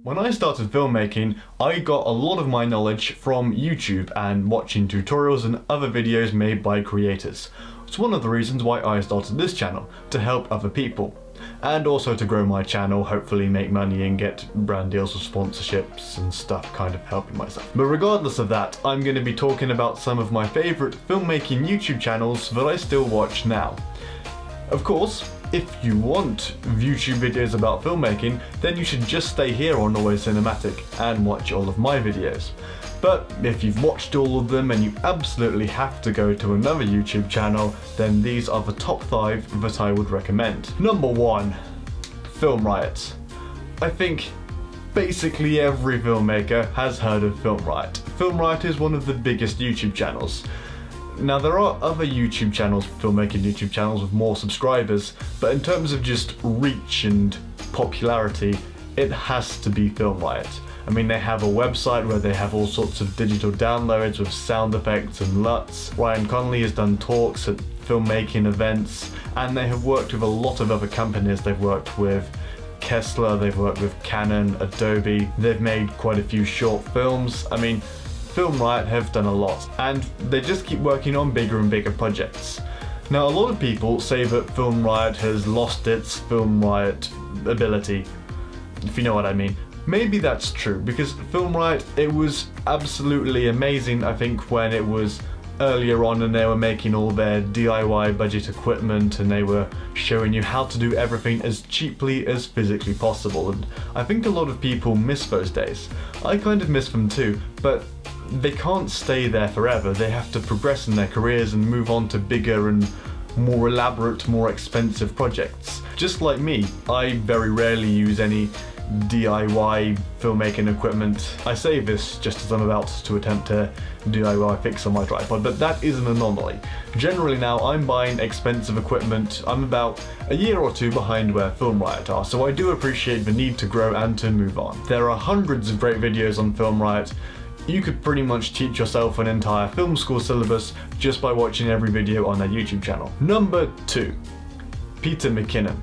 When I started filmmaking, I got a lot of my knowledge from YouTube and watching tutorials and other videos made by creators. It's one of the reasons why I started this channel, to help other people. And also to grow my channel, hopefully make money and get brand deals with sponsorships and stuff, kind of helping myself. But regardless of that, I'm going to be talking about some of my favourite filmmaking YouTube channels that I still watch now. Of course, if you want YouTube videos about filmmaking, then you should just stay here on Always Cinematic and watch all of my videos. But if you've watched all of them and you absolutely have to go to another YouTube channel, then these are the top 5 that I would recommend. Number 1, Film Riot. I think basically every filmmaker has heard of Film Riot. Film Riot is one of the biggest YouTube channels. Now there are other YouTube channels, filmmaking YouTube channels with more subscribers, but in terms of just reach and popularity, it has to be Film Riot. I mean, they have a website where they have all sorts of digital downloads with sound effects and LUTs. Ryan Connolly has done talks at filmmaking events, and they have worked with a lot of other companies. They've worked with Kessler, they've worked with Canon, Adobe, they've made quite a few short films. I mean, Film Riot have done a lot, and they just keep working on bigger and bigger projects. Now, a lot of people say that Film Riot has lost its Film Riot ability, if you know what I mean. Maybe that's true, because Film Riot, it was absolutely amazing, I think, when it was earlier on and they were making all their DIY budget equipment and they were showing you how to do everything as cheaply as physically possible, and I think a lot of people miss those days. I kind of miss them too, but they can't stay there forever. They have to progress in their careers and move on to bigger and more elaborate, more expensive projects. Just like me, I very rarely use any DIY filmmaking equipment. I say this just as I'm about to attempt a DIY fix on my tripod, but that is an anomaly. Generally now I'm buying expensive equipment. I'm about a year or two behind where Film Riot are, so I do appreciate the need to grow and to move on. There are hundreds of great videos on Film Riot. You could pretty much teach yourself an entire film school syllabus just by watching every video on their YouTube channel. Number 2, Peter McKinnon.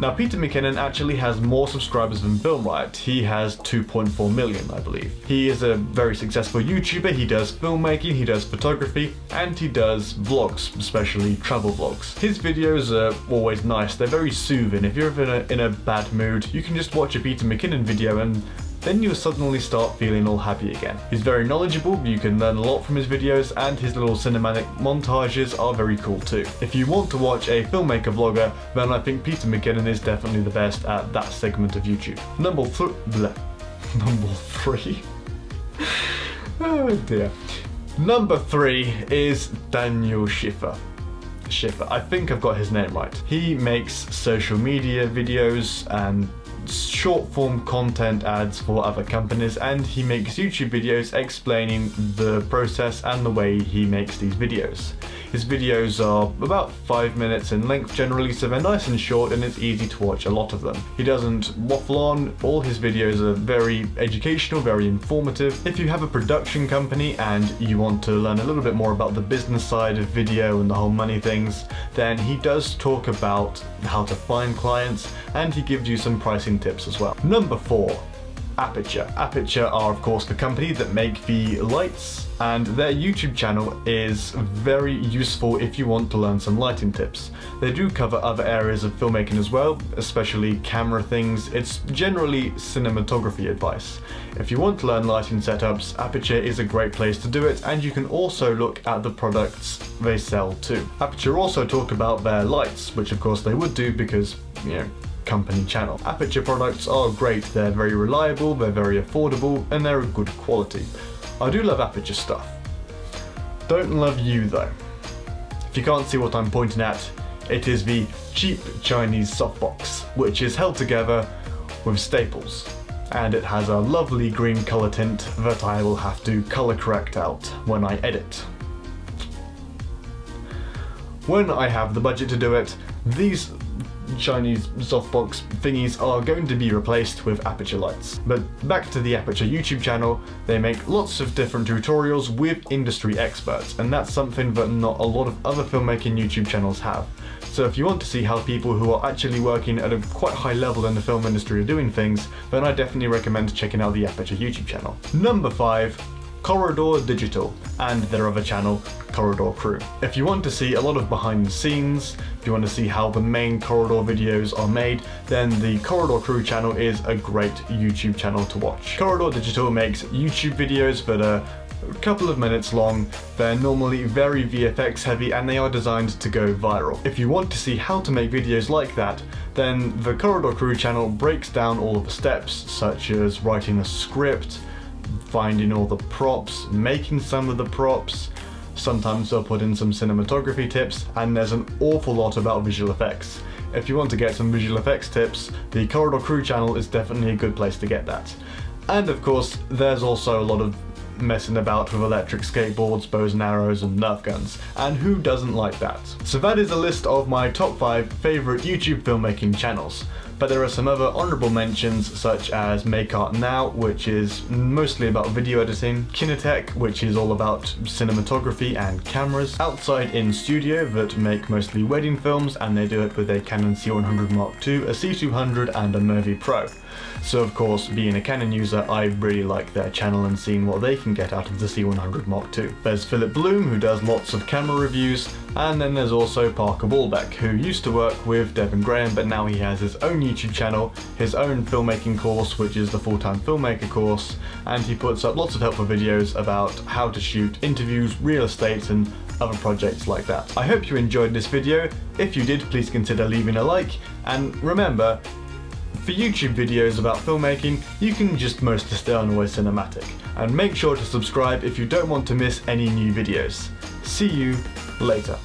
Now, Peter McKinnon actually has more subscribers than Film Riot. He has 2.4 million, I believe. He is a very successful YouTuber. He does filmmaking, he does photography, and he does vlogs, especially travel vlogs. His videos are always nice. They're very soothing. If you're in a bad mood, you can just watch a Peter McKinnon video and then you'll suddenly start feeling all happy again. He's very knowledgeable, you can learn a lot from his videos, and his little cinematic montages are very cool too. If you want to watch a filmmaker vlogger, then I think Peter McKinnon is definitely the best at that segment of YouTube. Number 3. Oh dear. Number 3 is Daniel Shifa. I think I've got his name right. He makes social media videos and short form content ads for other companies, and he makes YouTube videos explaining the process and the way he makes these videos. His videos are about 5 minutes in length generally, so they're nice and short and it's easy to watch a lot of them. He doesn't waffle on. All his videos are very educational, very informative. If you have a production company and you want to learn a little bit more about the business side of video and the whole money things, then he does talk about how to find clients, and he gives you some pricing tips as well. Number 4, Aperture. Aperture are of course the company that make the lights, and their YouTube channel is very useful if you want to learn some lighting tips. They do cover other areas of filmmaking as well, especially camera things. It's generally cinematography advice. If you want to learn lighting setups, Aperture is a great place to do it, and you can also look at the products they sell too. Aperture also talk about their lights, which of course they would do because, you know, company channel. Aperture products are great. They're very reliable, they're very affordable, and they're of good quality. I do love Aperture stuff. Don't love you though. If you can't see what I'm pointing at, it is the cheap Chinese softbox, which is held together with staples, and it has a lovely green color tint that I will have to color correct out when I edit. When I have the budget to do it, these Chinese softbox thingies are going to be replaced with aperture lights. But back to the Aperture YouTube channel, they make lots of different tutorials with industry experts, and that's something that not a lot of other filmmaking YouTube channels have. So if you want to see how people who are actually working at a quite high level in the film industry are doing things, then I definitely recommend checking out the Aperture YouTube channel. Number 5. Corridor Digital and their other channel, Corridor Crew. If you want to see a lot of behind the scenes, if you want to see how the main Corridor videos are made, then the Corridor Crew channel is a great YouTube channel to watch. Corridor Digital makes YouTube videos that are a couple of minutes long. They're normally very VFX heavy and they are designed to go viral. If you want to see how to make videos like that, then the Corridor Crew channel breaks down all of the steps, such as writing a script, finding all the props, making some of the props. Sometimes they'll put in some cinematography tips, and there's an awful lot about visual effects. If you want to get some visual effects tips, the Corridor Crew channel is definitely a good place to get that. And of course, there's also a lot of messing about with electric skateboards, bows and arrows and Nerf guns, and who doesn't like that? So that is a list of my top 5 favourite YouTube filmmaking channels. But there are some other honourable mentions, such as Make Art Now, which is mostly about video editing, Kinetech, which is all about cinematography and cameras, Outside In Studio, that make mostly wedding films, and they do it with a Canon C100 Mark II, a C200 and a Movi Pro. So of course, being a Canon user, I really like their channel and seeing what they can get out of the C100 Mark II. There's Philip Bloom, who does lots of camera reviews, and then there's also Parker Ballbeck, who used to work with Devin Graham, but now he has his own YouTube channel, his own filmmaking course, which is the Full-Time Filmmaker course, and he puts up lots of helpful videos about how to shoot interviews, real estate, and other projects like that. I hope you enjoyed this video. If you did, please consider leaving a like, and remember, for YouTube videos about filmmaking, you can just mostly stay on Always Cinematic. And make sure to subscribe if you don't want to miss any new videos. See you later.